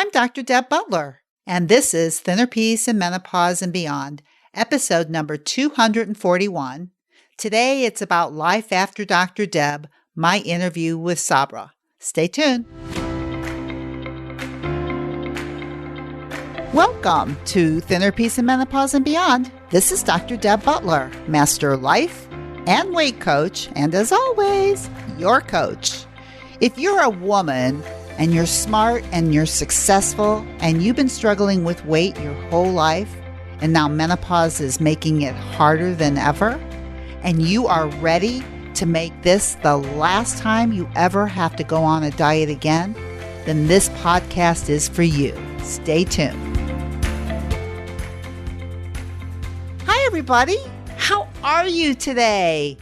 I'm Dr. Deb Butler, and this is Thinner Peace and Menopause and Beyond, episode number 241. Today it's about life after Dr. Deb, my interview with Sabra. Stay tuned. Welcome to Thinner Peace and Menopause and Beyond. This is Dr. Deb Butler, Master Life and Weight Coach, and as always, your coach. If you're a woman and you're smart and you're successful and you've been struggling with weight your whole life and now menopause is making it harder than ever, and you are ready to make this the last time you ever have to go on a diet again, then this podcast is for you. Stay tuned. Hi, everybody. How are you today?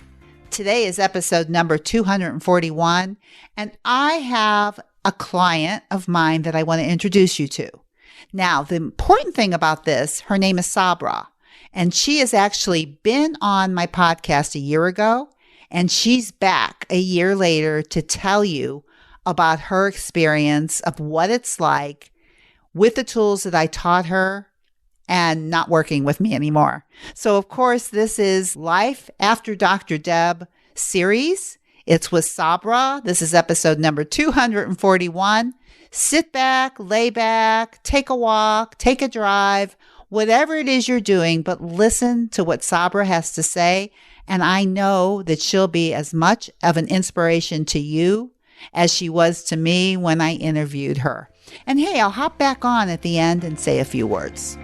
Today is episode number 241, and I have a client of mine that I want to introduce you to. Now, the important thing about this, her name is Sabra, and she has actually been on my podcast a year ago, and she's back a year later to tell you about her experience of what it's like with the tools that I taught her and not working with me anymore. So, of course, this is Life After Dr. Deb series. It's with Sabra. This is episode number 241. Sit back, lay back, take a walk, take a drive, whatever it is you're doing, but listen to what Sabra has to say. And I know that she'll be as much of an inspiration to you as she was to me when I interviewed her. And hey, I'll hop back on at the end and say a few words.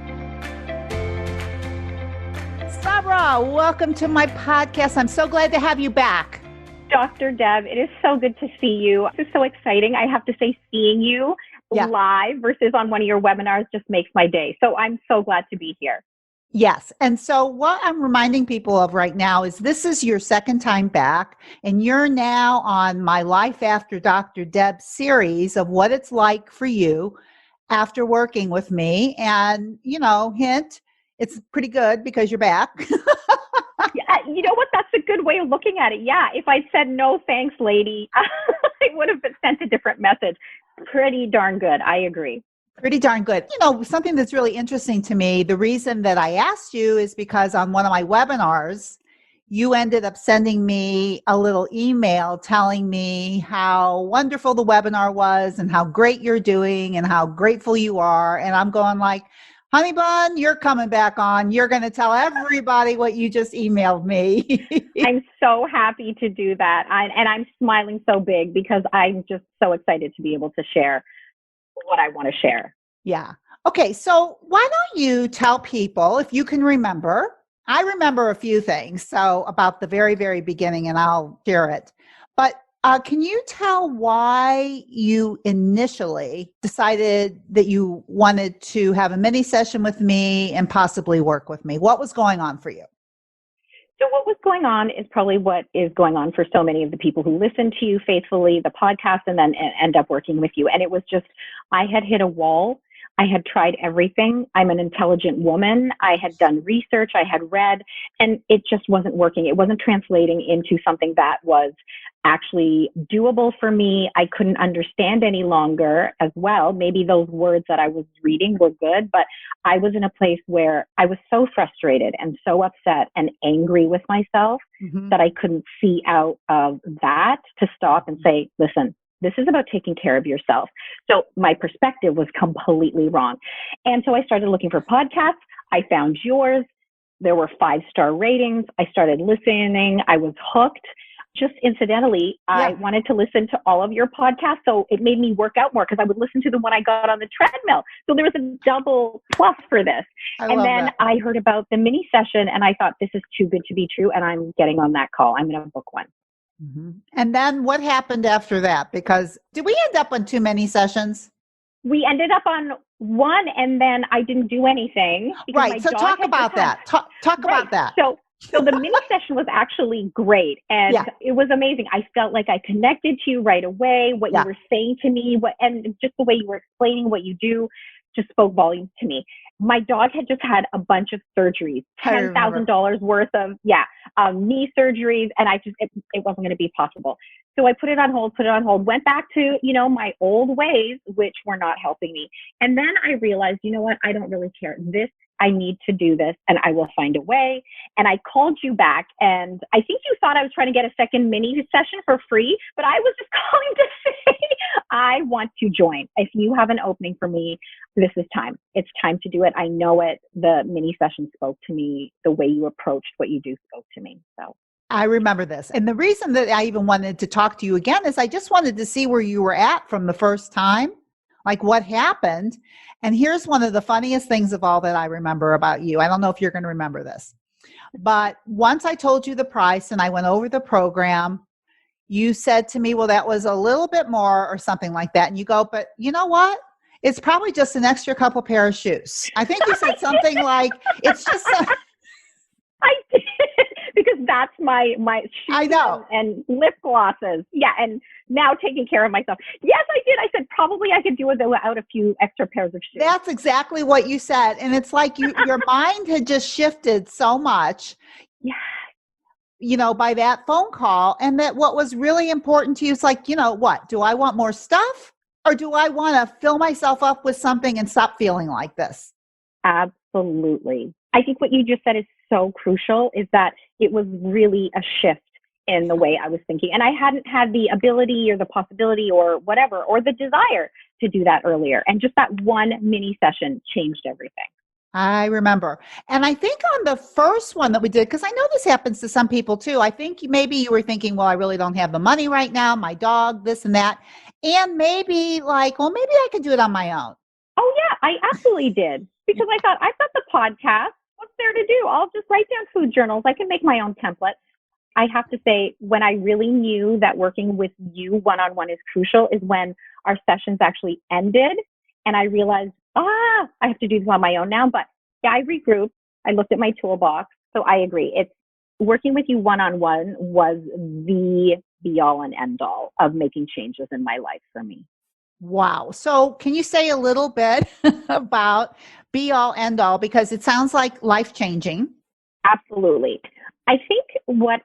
Sabra, welcome to my podcast. I'm so glad to have you back. Dr. Deb, it is so good to see you. This is so exciting. I have to say, seeing you live versus on one of your webinars just makes my day. So I'm so glad to be here. Yes. And so what I'm reminding people of right now is this is your second time back, and you're now on my Life After Dr. Deb series of what it's like for you after working with me. And, hint, it's pretty good because you're back. Yeah, you know what? That's a good way of looking at it. Yeah. If I'd said no, thanks, lady, I would have sent a different message. Pretty darn good. I agree. Pretty darn good. Something that's really interesting to me, the reason that I asked you is because on one of my webinars, you ended up sending me a little email telling me how wonderful the webinar was and how great you're doing and how grateful you are. And I'm going like, honey bun, you're coming back on. You're going to tell everybody what you just emailed me. I'm so happy to do that. And I'm smiling so big because I'm just so excited to be able to share what I want to share. Yeah. Okay. So why don't you tell people, if you can remember, I remember a few things. So about the very, very beginning, and I'll share it. But can you tell why you initially decided that you wanted to have a mini session with me and possibly work with me? What was going on for you? So what was going on is probably what is going on for so many of the people who listen to you faithfully, the podcast, and then end up working with you. And it was just, I had hit a wall. I had tried everything. I'm an intelligent woman. I had done research. I had read, and it just wasn't working. It wasn't translating into something that was actually doable for me. I couldn't understand any longer as well. Maybe those words that I was reading were good, but I was in a place where I was so frustrated and so upset and angry with myself that I couldn't see out of that to stop and say, listen, this is about taking care of yourself. So my perspective was completely wrong. And so I started looking for podcasts. I found yours. There were 5-star ratings. I started listening. I was hooked. Just incidentally, I wanted to listen to all of your podcasts. So it made me work out more because I would listen to them when I got on the treadmill. So there was a double plus for this. And then I heard about the mini session and I thought, this is too good to be true. And I'm getting on that call. I'm going to book one. And then what happened after that? Because did we end up on too many sessions? We ended up on one and then I didn't do anything. Right. So talk about that. Talk about that. So the mini session was actually great and it was amazing. I felt like I connected to you right away. What you were saying to me, and just the way you were explaining what you do just spoke volumes to me. My dog had just had a bunch of surgeries, $10,000 worth of knee surgeries, and it wasn't going to be possible. So I put it on hold, went back to, my old ways, which were not helping me. And then I realized, you know what? I don't really care. I need to do this and I will find a way. And I called you back and I think you thought I was trying to get a second mini session for free, but I was just calling to say, I want to join. If you have an opening for me, this is time. It's time to do it. I know it. The mini session spoke to me. The way you approached what you do spoke to me. So I remember this. And the reason that I even wanted to talk to you again is I just wanted to see where you were at from the first time, like what happened. And here's one of the funniest things of all that I remember about you. I don't know if you're going to remember this, but once I told you the price and I went over the program, you said to me, well, that was a little bit more or something like that. And you go, but you know what? It's probably just an extra couple pair of shoes. I think you said something like, it's just I did, because that's my shoes I know. and lip glosses. Yeah, and now taking care of myself. Yes, I did. I said probably I could do without a few extra pairs of shoes. That's exactly what you said. And it's like your mind had just shifted so much. Yeah. By that phone call, and that what was really important to you is like, what? Do I want more stuff or do I want to fill myself up with something and stop feeling like this? Absolutely. I think what you just said is so crucial, is that it was really a shift in the way I was thinking. And I hadn't had the ability or the possibility or whatever, or the desire to do that earlier. And just that one mini session changed everything. I remember. And I think on the first one that we did, because I know this happens to some people too, I think maybe you were thinking, well, I really don't have the money right now, my dog, this and that. And maybe like, well, maybe I could do it on my own. Oh, yeah, I absolutely did. Because I thought, I've got the podcast. What's there to do? I'll just write down food journals. I can make my own template. I have to say, when I really knew that working with you one-on-one is crucial is when our sessions actually ended. And I realized, I have to do this on my own now. But yeah, I regrouped. I looked at my toolbox. So I agree. It's working with you one-on-one was the be-all and end-all of making changes in my life for me. Wow. So can you say a little bit about be-all, end-all? Because it sounds like life-changing. Absolutely. I think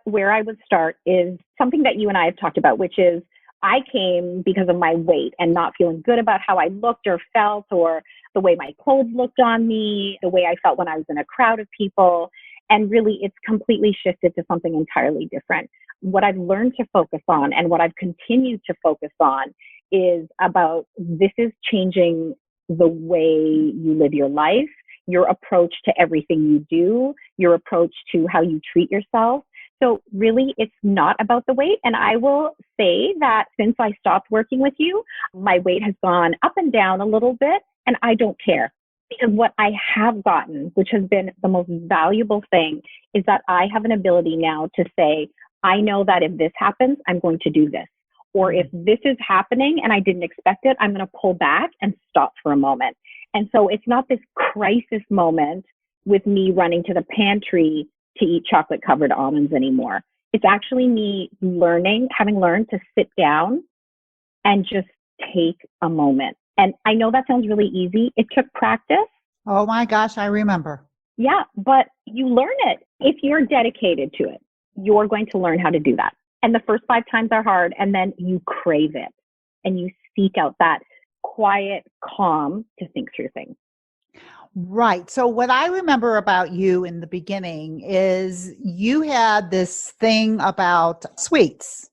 where I would start is something that you and I have talked about, which is I came because of my weight and not feeling good about how I looked or felt, or the way my clothes looked on me, the way I felt when I was in a crowd of people. And really, it's completely shifted to something entirely different. What I've learned to focus on and what I've continued to focus on is about, this is changing the way you live your life, your approach to everything you do, your approach to how you treat yourself. So really, it's not about the weight. And I will say that since I stopped working with you, my weight has gone up and down a little bit, and I don't care. Because what I have gotten, which has been the most valuable thing, is that I have an ability now to say, I know that if this happens, I'm going to do this. Or if this is happening and I didn't expect it, I'm going to pull back and stop for a moment. And so it's not this crisis moment with me running to the pantry to eat chocolate covered almonds anymore. It's actually me having learned to sit down and just take a moment. And I know that sounds really easy. It took practice. Oh my gosh, I remember. Yeah, but you learn it. If you're dedicated to it, you're going to learn how to do that. And the first 5 times are hard, and then you crave it and you seek out that quiet calm to think through things. Right. So what I remember about you in the beginning is you had this thing about sweets.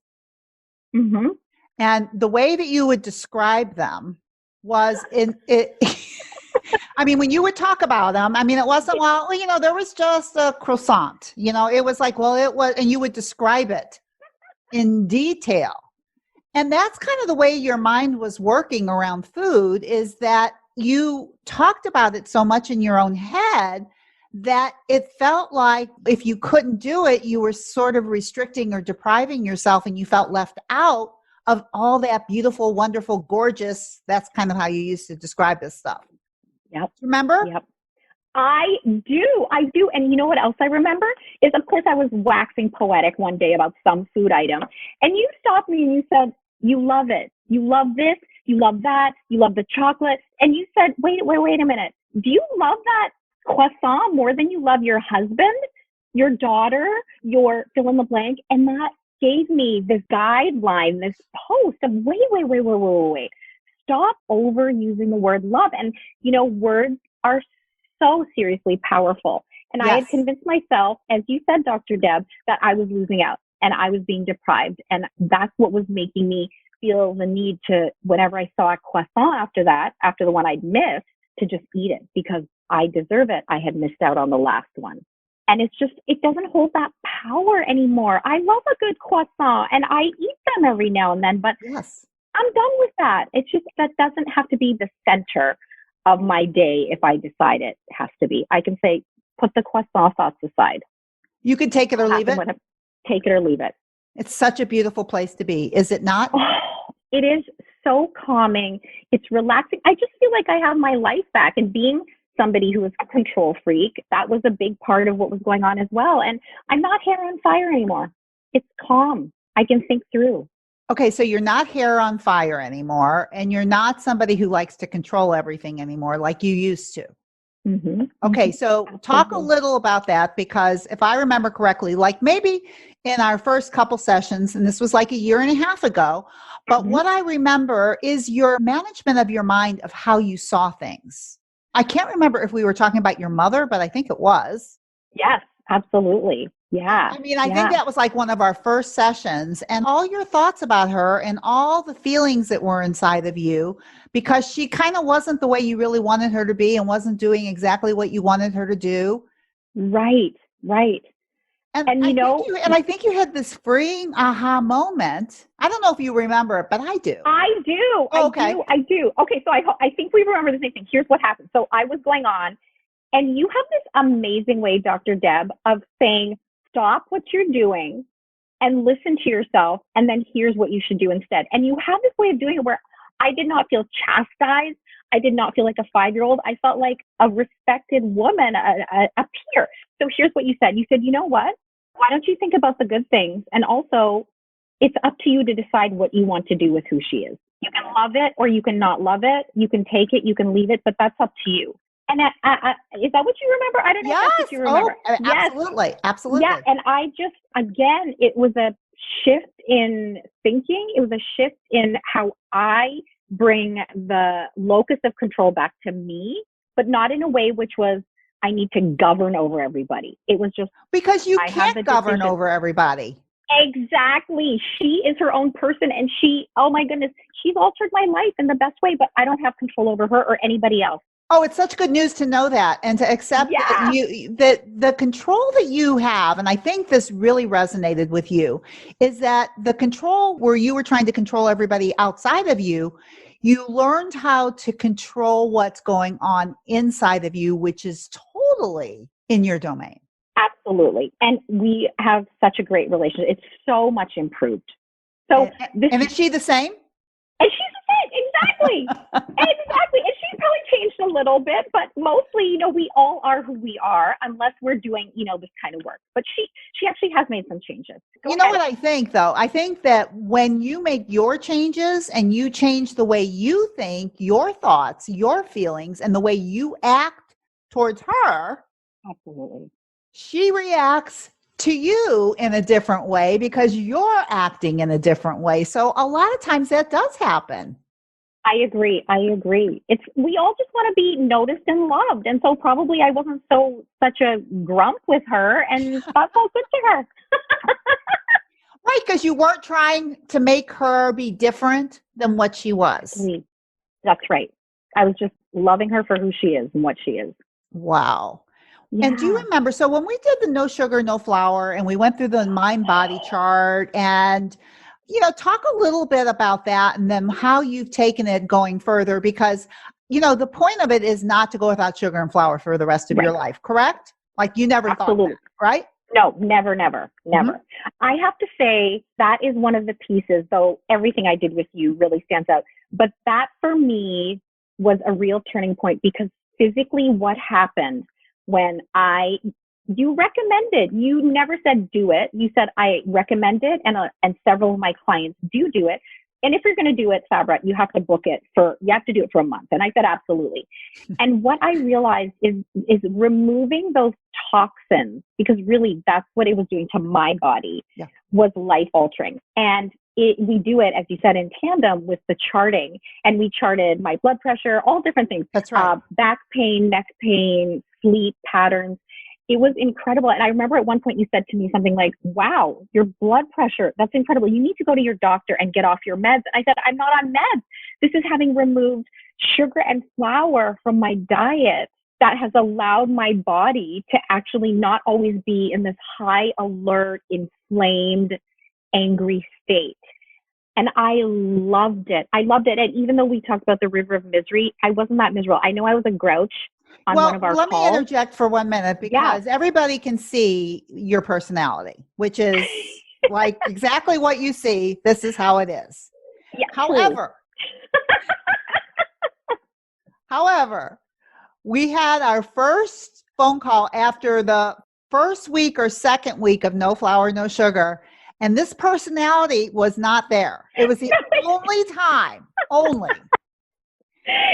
Mm-hmm. And the way that you would describe them was I mean, when you would talk about them, I mean, it wasn't, well, there was just a croissant, it was like, well, it was, and you would describe it in detail. And that's kind of the way your mind was working around food, is that you talked about it so much in your own head that it felt like if you couldn't do it, you were sort of restricting or depriving yourself, and you felt left out of all that beautiful, wonderful, gorgeous. That's kind of how you used to describe this stuff. Yep. Remember? Yep. I do. And you know what else I remember is, of course, I was waxing poetic one day about some food item. And you stopped me and you said, you love it. You love this. You love that. You love the chocolate. And you said, wait a minute. Do you love that croissant more than you love your husband, your daughter, your fill in the blank? And that gave me this guideline, this post of wait. Stop overusing the word love. And, words are so seriously powerful. And I had convinced myself, as you said, Dr. Deb, that I was losing out and I was being deprived. And that's what was making me feel the need to, whenever I saw a croissant after the one I'd missed, to just eat it because I deserve it. I had missed out on the last one. And it doesn't hold that power anymore. I love a good croissant and I eat them every now and then, but I'm done with that. It's just, that doesn't have to be the center of my day if I decide it has to be. I can say, put the croissant thoughts aside. You can take it or leave it? Take it or leave it. It's such a beautiful place to be, is it not? Oh, it is so calming. It's relaxing. I just feel like I have my life back, and being somebody who was a control freak, that was a big part of what was going on as well. And I'm not hair on fire anymore. It's calm. I can think through. Okay, so you're not hair on fire anymore, and you're not somebody who likes to control everything anymore like you used to. Mm-hmm. Okay, so Absolutely. talk a little about that, because if I remember correctly, like maybe in our first couple sessions, and this was like a year and a half ago, but what I remember is your management of your mind, of how you saw things. I can't remember if we were talking about your mother, but I think it was. Yes, absolutely. Yeah. I mean, I think that was like one of our first sessions, and all your thoughts about her and all the feelings that were inside of you, because she kind of wasn't the way you really wanted her to be and wasn't doing exactly what you wanted her to do. Right. And I think you had this freeing aha moment. I don't know if you remember it, but I do. I do. I do. Okay, so I think we remember the same thing. Here's what happened. So I was going on, and you have this amazing way, Dr. Deb, of saying, stop what you're doing and listen to yourself, and then here's what you should do instead. And you have this way of doing it where I did not feel chastised. I did not feel like a 5-year-old. I felt like a respected woman, a peer. So here's what you said. You said, you know what? Why don't you think about the good things? And also, it's up to you to decide what you want to do with who she is. You can love it or you can not love it. You can take it, you can leave it, but that's up to you. And is that what you remember? I don't know if that's what you remember. Absolutely. Absolutely. Yeah. And I just, again, it was a shift in thinking. It was a shift in how I bring the locus of control back to me, but not in a way which was, I need to govern over everybody. It was just because you can't govern over everybody. Exactly. She is her own person, and oh my goodness, she's altered my life in the best way, but I don't have control over her or anybody else. Oh, it's such good news to know that, and to accept that the control that you have, and I think this really resonated with you, is that the control where you were trying to control everybody outside of you, you learned how to control what's going on inside of you, which is totally in your domain. Absolutely. And we have such a great relationship. It's so much improved. So and is she the same? And she's the same. Exactly. Exactly. And she's probably changed a little bit, but mostly, we all are who we are, unless we're doing, this kind of work. But she actually has made some changes. Go ahead. What I think, though? I think that when you make your changes and you change the way you think, your thoughts, your feelings, and the way you act towards her, absolutely, she reacts to you in a different way because you're acting in a different way. So a lot of times that does happen. I agree. We all just want to be noticed and loved. And so probably I wasn't such a grump with her, and that felt good to her. Right, because you weren't trying to make her be different than what she was. That's right. I was just loving her for who she is and what she is. Wow. Yeah. And do you remember, so when we did the no sugar, no flour, and we went through the mind body chart, and, talk a little bit about that and then how you've taken it going further, because, the point of it is not to go without sugar and flour for the rest of your life, correct? Like you never thought that, right? No, never. Mm-hmm. I have to say that is one of the pieces, though everything I did with you really stands out. But that for me was a real turning point, because physically what happened when you recommended, you never said do it. You said I recommend it, and several of my clients do it. And if you're going to do it, Sabra, you have to book it you have to do it for a month. And I said, absolutely. And what I realized is removing those toxins, because really that's what it was doing to my body, was life altering. And we do it, as you said, in tandem with the charting. And we charted my blood pressure, all different things. That's right. Back pain, neck pain, sleep patterns. It was incredible. And I remember at one point you said to me something like, wow, your blood pressure, that's incredible. You need to go to your doctor and get off your meds. And I said, I'm not on meds. This is having removed sugar and flour from my diet that has allowed my body to actually not always be in this high alert, inflamed, angry state. And I loved it. I loved it. And even though we talked about the river of misery, I wasn't that miserable. I know I was a grouch on one of our calls. Let me interject for 1 minute, because everybody can see your personality, which is like exactly what you see. This is how it is. Yeah, However, we had our first phone call after the first week or second week of no flour, no sugar. And this personality was not there. It was the only time.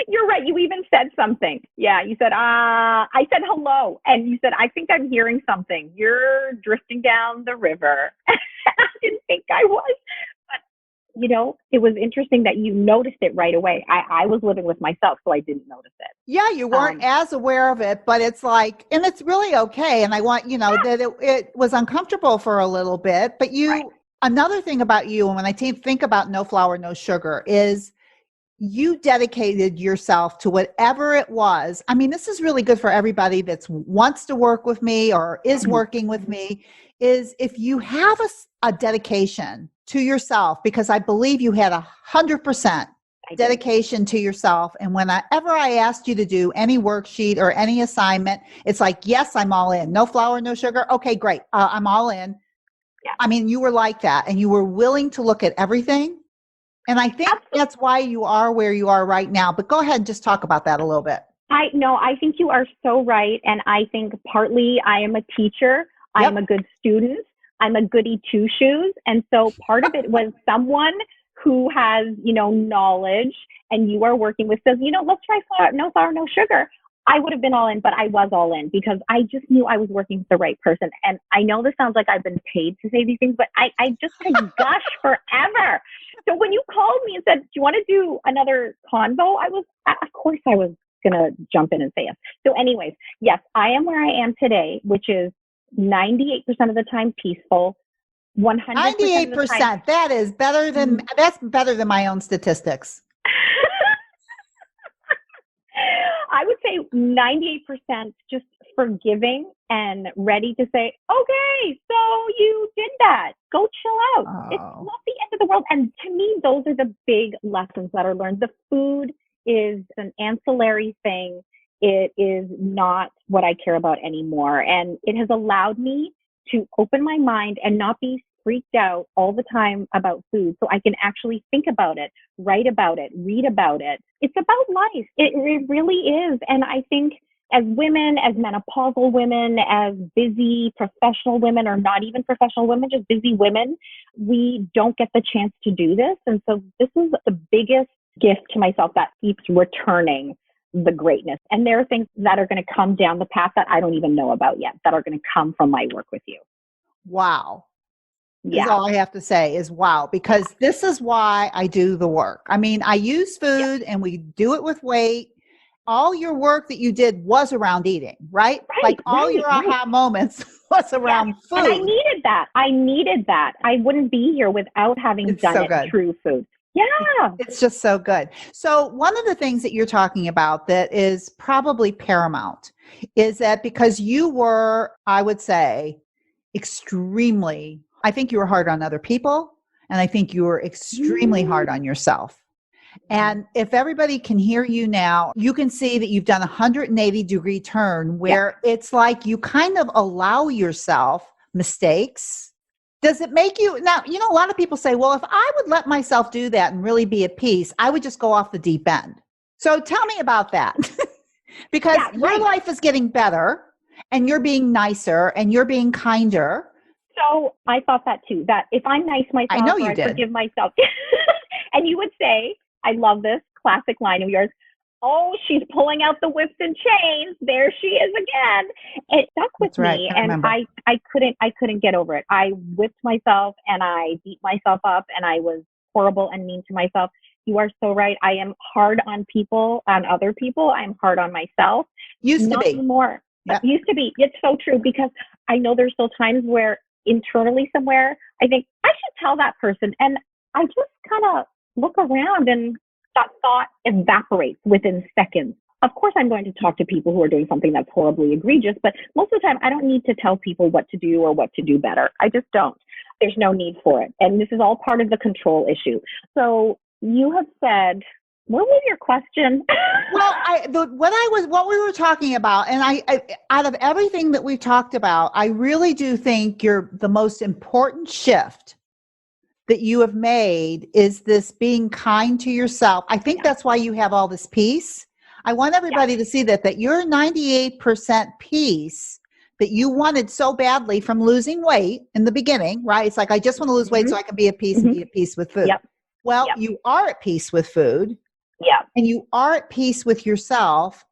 You're right. You even said something. Yeah. You said, I said hello. And you said, I think I'm hearing something. You're drifting down the river. I didn't think I was. But, it was interesting that you noticed it right away. I was living with myself, so I didn't notice it. Yeah, you weren't as aware of it, but it's like, and it's really okay. And I want, that it was uncomfortable for a little bit, but another thing about you, and when I think about no flour, no sugar, is you dedicated yourself to whatever it was. I mean, this is really good for everybody that wants to work with me or is working with me, is if you have a dedication to yourself, because I believe you had 100% dedication to yourself. And whenever I asked you to do any worksheet or any assignment, it's like, yes, I'm all in. No flour, no sugar. Okay, great. I'm all in. Yeah. I mean, you were like that, and you were willing to look at everything. And I think that's why you are where you are right now. But go ahead and just talk about that a little bit. I think you are so right. And I think partly I am a teacher. I am a good student. I'm a goody two shoes. And so part of it was someone who has, knowledge, and you are working with says, let's try no flour, no sugar. I would have been all in, but I was all in because I just knew I was working with the right person. And I know this sounds like I've been paid to say these things, but I just want to gush forever. So when you called me and said, do you want to do another convo? Of course I was going to jump in and say yes. So anyways, yes, I am where I am today, which is 98% of the time peaceful, 100% 98%. Of the time. That's better than my own statistics. I would say 98% just forgiving and ready to say, okay, so you did that. Go chill out. Oh. It's not the end of the world. And to me, those are the big lessons that are learned. The food is an ancillary thing. It is not what I care about anymore. And it has allowed me to open my mind and not be freaked out all the time about food, so I can actually think about it, write about it, read about it. It's about life. It really is. And I think as women, as menopausal women, as busy professional women, or not even professional women, just busy women, we don't get the chance to do this. And so this is the biggest gift to myself that keeps returning the greatness. And there are things that are going to come down the path that I don't even know about yet, that are going to come from my work with you. Wow. Yeah. Is all I have to say is wow, because this is why I do the work. I mean, I use food and we do it with weight. All your work that you did was around eating, right? Like all your aha moments was around food. And I needed that. I wouldn't be here without having done it through food. Yeah. It's just so good. So one of the things that you're talking about that is probably paramount is that because you were, I would say, I think you were hard on other people, and I think you were extremely hard on yourself. And if everybody can hear you now, you can see that you've done a 180-degree turn where it's like you kind of allow yourself mistakes. Does it make you, now, a lot of people say, well, if I would let myself do that and really be at peace, I would just go off the deep end. So tell me about that. Because your life is getting better and you're being nicer and you're being kinder. So I thought that too, that if I'm nice myself, I know you I did. Forgive myself. And you would say, I love this classic line of yours, oh, she's pulling out the whips and chains. There she is again. It stuck with That's right. me, I and remember. I couldn't get over it. I whipped myself and I beat myself up, and I was horrible and mean to myself. You are so right. I am hard on people, on other people. I'm hard on myself. Used to Not be. anymore. Yep. Used to be. It's so true, because I know there's still times where internally somewhere I think I should tell that person, and I just kind of look around and that thought evaporates within seconds. Of course, I'm going to talk to people who are doing something that's horribly egregious, but most of the time I don't need to tell people what to do or what to do better. I just don't. There's no need for it. And this is all part of the control issue. So you have said, what was your question? Well, what we were talking about, and I, out of everything that we've talked about, I really do think the most important shift that you have made is this being kind to yourself. I think that's why you have all this peace. I want everybody to see that your 98% peace that you wanted so badly from losing weight in the beginning, right? It's like, I just want to lose weight so I can be at peace and be at peace with food. Yep. Well, you are at peace with food. Yeah. And you are at peace with yourself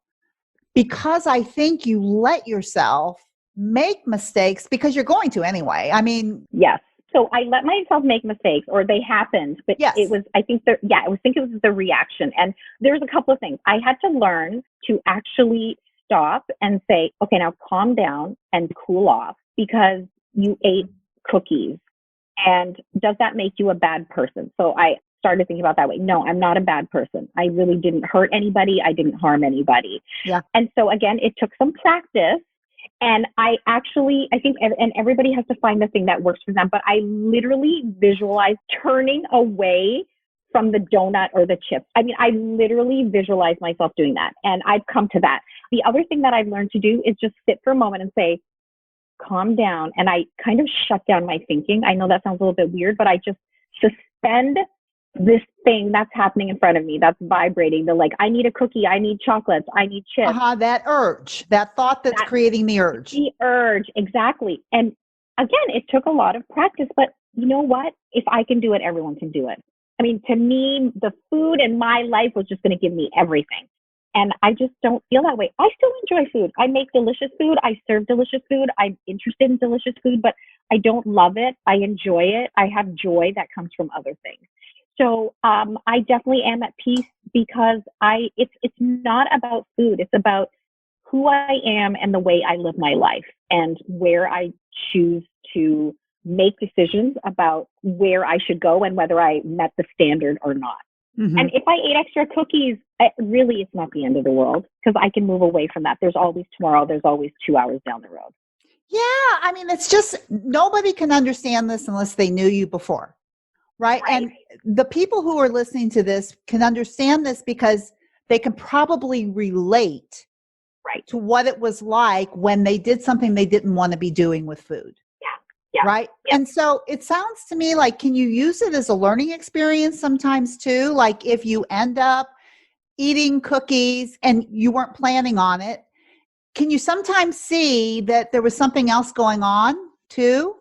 because I think you let yourself make mistakes, because you're going to anyway. I mean, yes. So I let myself make mistakes, or they happened, but it was, I think it was the reaction. And there's a couple of things. I had to learn to actually stop and say, okay, now calm down and cool off, because you ate cookies. And does that make you a bad person? So I started thinking about that way. No, I'm not a bad person. I really didn't hurt anybody. I didn't harm anybody. Yeah. And so again, it took some practice. And I think, and everybody has to find the thing that works for them, but I literally visualized turning away from the donut or the chips. I mean, I literally visualized myself doing that. And I've come to that. The other thing that I've learned to do is just sit for a moment and say, calm down. And I kind of shut down my thinking. I know that sounds a little bit weird, but I just suspend this thing that's happening in front of me, that's vibrating, the like, I need a cookie, I need chocolates, I need chips. That urge, that thought that's creating the urge. The urge, exactly. And again, it took a lot of practice, but you know what? If I can do it, everyone can do it. I mean, to me, the food in my life was just going to give me everything. And I just don't feel that way. I still enjoy food. I make delicious food. I serve delicious food. I'm interested in delicious food, but I don't love it. I enjoy it. I have joy that comes from other things. So I definitely am at peace, because it's not about food. It's about who I am and the way I live my life, and where I choose to make decisions about where I should go and whether I met the standard or not. Mm-hmm. And if I ate extra cookies, it's not the end of the world, because I can move away from that. There's always tomorrow. There's always 2 hours down the road. Yeah. I mean, it's just, nobody can understand this unless they knew you before. Right. And the people who are listening to this can understand this because they can probably relate to what it was like when they did something they didn't want to be doing with food. Yeah. Right. Yeah. And so it sounds to me like, can you use it as a learning experience sometimes too? Like if you end up eating cookies and you weren't planning on it, can you sometimes see that there was something else going on too?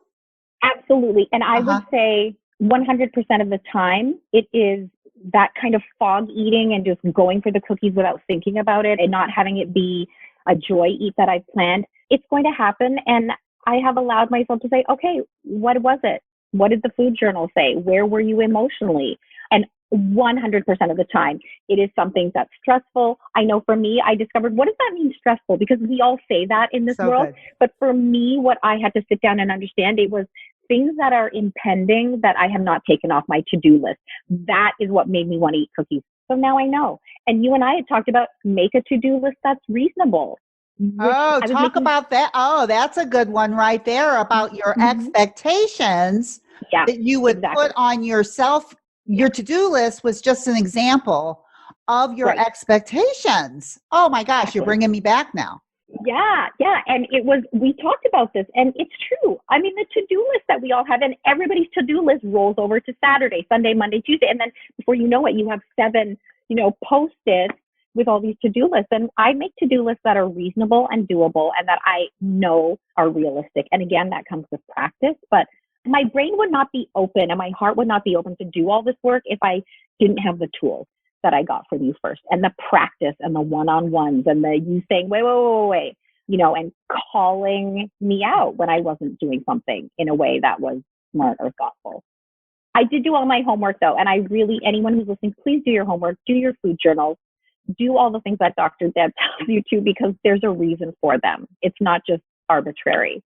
Absolutely. And I would say 100% of the time, it is that kind of fog eating and just going for the cookies without thinking about it and not having it be a joy eat that I've planned. It's going to happen. And I have allowed myself to say, okay, what was it? What did the food journal say? Where were you emotionally? And 100% of the time, it is something that's stressful. I know for me, I discovered, what does that mean, stressful? Because we all say that in this world. Good. But for me, what I had to sit down and understand, it was things that are impending that I have not taken off my to-do list. That is what made me want to eat cookies. So now I know. And you and I had talked about make a to-do list that's reasonable. Talk about that. Oh, that's a good one right there, about your expectations that you would put on yourself. Your to-do list was just an example of your expectations. Oh my gosh, you're bringing me back now. Yeah. And we talked about this, and it's true. I mean, the to-do list that we all have, and everybody's to-do list rolls over to Saturday, Sunday, Monday, Tuesday. And then before you know it, you have 7, post-its with all these to-do lists. And I make to-do lists that are reasonable and doable and that I know are realistic. And again, that comes with practice, but my brain would not be open and my heart would not be open to do all this work if I didn't have the tools. that I got from you first, and the practice and the one-on-ones and the you saying, wait, and calling me out when I wasn't doing something in a way that was smart or thoughtful. I did do all my homework though. And anyone who's listening, please do your homework, do your food journals, do all the things that Dr. Deb tells you to, because there's a reason for them. It's not just arbitrary.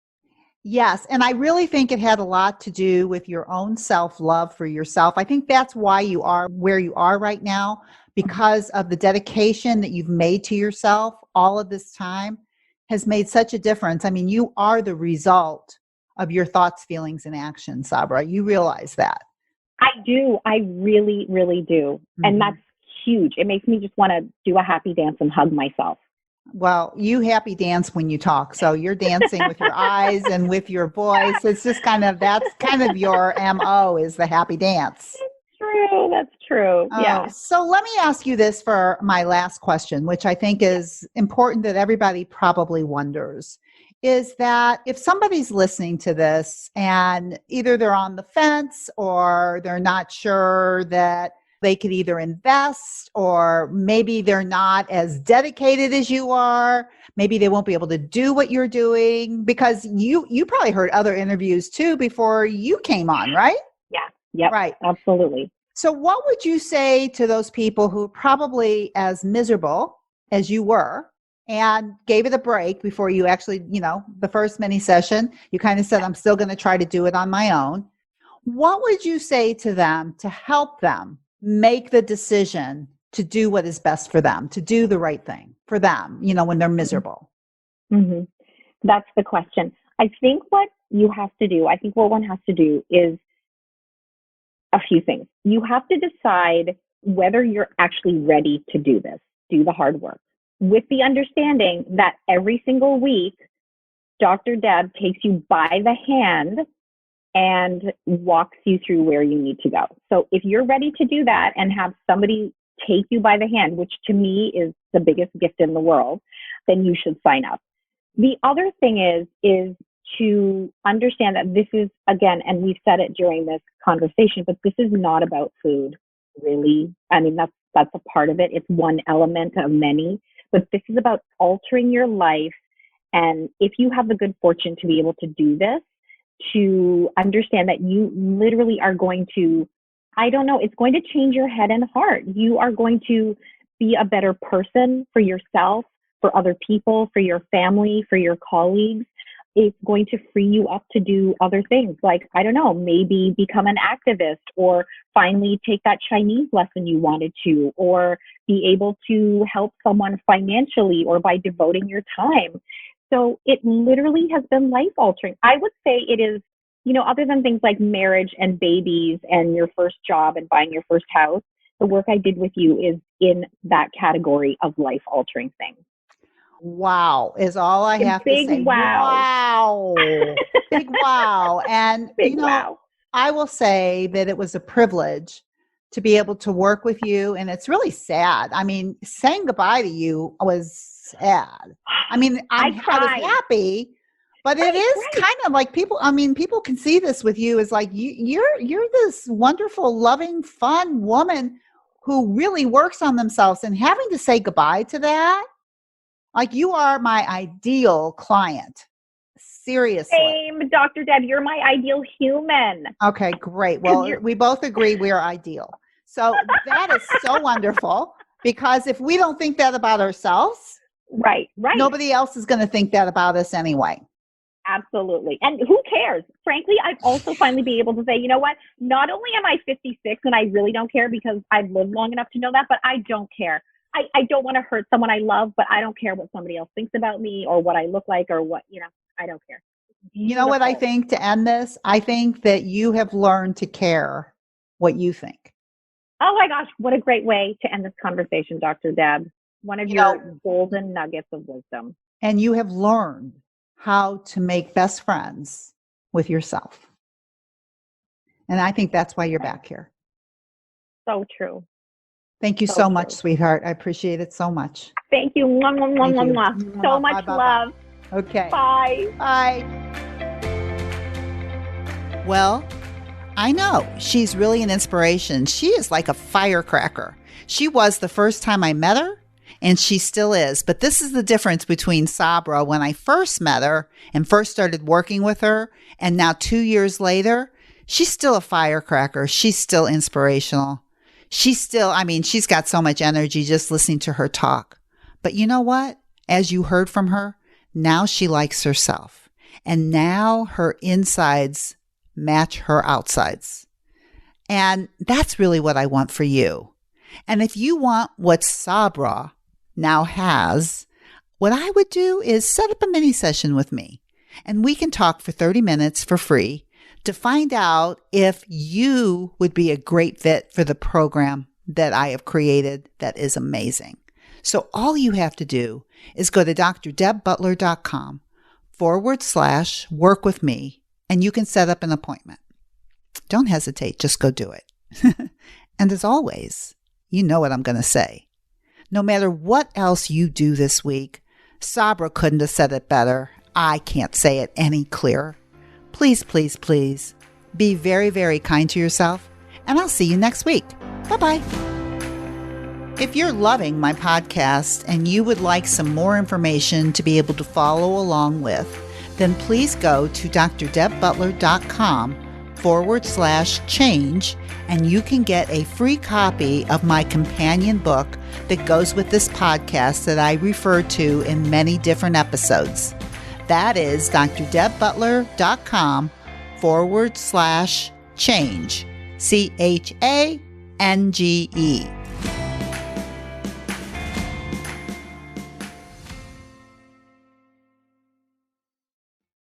Yes. And I really think it had a lot to do with your own self-love for yourself. I think that's why you are where you are right now, because of the dedication that you've made to yourself all of this time has made such a difference. I mean, you are the result of your thoughts, feelings, and actions, Sabra. You realize that. I do. I really, really do. Mm-hmm. And that's huge. It makes me just want to do a happy dance and hug myself. Well, you happy dance when you talk. So you're dancing with your eyes and with your voice. It's just that's kind of your MO is the happy dance. That's true. Yeah. So let me ask you this for my last question, which I think is important that everybody probably wonders, is that if somebody's listening to this and either they're on the fence or they're not sure that they could either invest, or maybe they're not as dedicated as you are. Maybe they won't be able to do what you're doing, because you probably heard other interviews too before you came on, right? Yeah. Yep. Right. Absolutely. So what would you say to those people who are probably as miserable as you were and gave it a break before you actually, the first mini session, you kind of said, I'm still going to try to do it on my own. What would you say to them to help them make the decision to do what is best for them, to do the right thing for them, when they're miserable? Mm-hmm. That's the question. I think what one has to do is a few things. You have to decide whether you're actually ready to do this, do the hard work, with the understanding that every single week, Dr. Deb takes you by the hand and walks you through where you need to go. So if you're ready to do that and have somebody take you by the hand, which to me is the biggest gift in the world, then you should sign up. The other thing is to understand that this is, again, and we've said it during this conversation, but this is not about food, really. I mean, that's a part of it. It's one element of many, but this is about altering your life. And if you have the good fortune to be able to do this, to understand that you literally are going to, it's going to change your head and heart. You are going to be a better person for yourself, for other people, for your family, for your colleagues. It's going to free you up to do other things like, maybe become an activist, or finally take that Chinese lesson you wanted to, or be able to help someone financially or by devoting your time. So it literally has been life altering. I would say it is, other than things like marriage and babies and your first job and buying your first house, the work I did with you is in that category of life altering things. Wow is all I have to say. Wow. Big wow. And, wow. I will say that it was a privilege to be able to work with you. And it's really sad. I mean, saying goodbye to you was sad. I mean, I was happy, but it is kind of like people can see this with you as like, you're this wonderful, loving, fun woman who really works on themselves, and having to say goodbye to that. Like, you are my ideal client. Seriously. Same, Dr. Deb. You're my ideal human. Okay, great. Well, we both agree we're ideal. So that is so wonderful, because if we don't think that about ourselves, right, nobody else is going to think that about us anyway. Absolutely. And who cares? Frankly, I've also finally been able to say, you know what? Not only am I 56 and I really don't care, because I've lived long enough to know that, but I don't care. I don't want to hurt someone I love, but I don't care what somebody else thinks about me or what I look like or what, I don't care. You know what I think to end this? I think that you have learned to care what you think. Oh my gosh, what a great way to end this conversation, Dr. Deb. One of your golden nuggets of wisdom. And you have learned how to make best friends with yourself. And I think that's why you're back here. So true. Thank you so much, sweetheart. I appreciate it so much. Thank you. Mwah, mwah, mwah, mwah, mwah. So much love. Okay. Bye. Bye. Well, I know she's really an inspiration. She is like a firecracker. She was the first time I met her, and she still is. But this is the difference between Sabra when I first met her and first started working with her, and now 2 years later, she's still a firecracker. She's still inspirational. She's got so much energy just listening to her talk. But you know what? As you heard from her, now she likes herself. And now her insides match her outsides. And that's really what I want for you. And if you want what Sabra now has, what I would do is set up a mini session with me. And we can talk for 30 minutes for free to find out if you would be a great fit for the program that I have created that is amazing. So all you have to do is go to drdebbutler.com/work with me, and you can set up an appointment. Don't hesitate. Just go do it. And as always, you know what I'm going to say. No matter what else you do this week, Sabra couldn't have said it better. I can't say it any clearer. Please, please, please be very, very kind to yourself, and I'll see you next week. Bye-bye. If you're loving my podcast and you would like some more information to be able to follow along with, then please go to drdebbutler.com/change, and you can get a free copy of my companion book that goes with this podcast that I refer to in many different episodes. That is drdebbutler.com/change, CHANGE.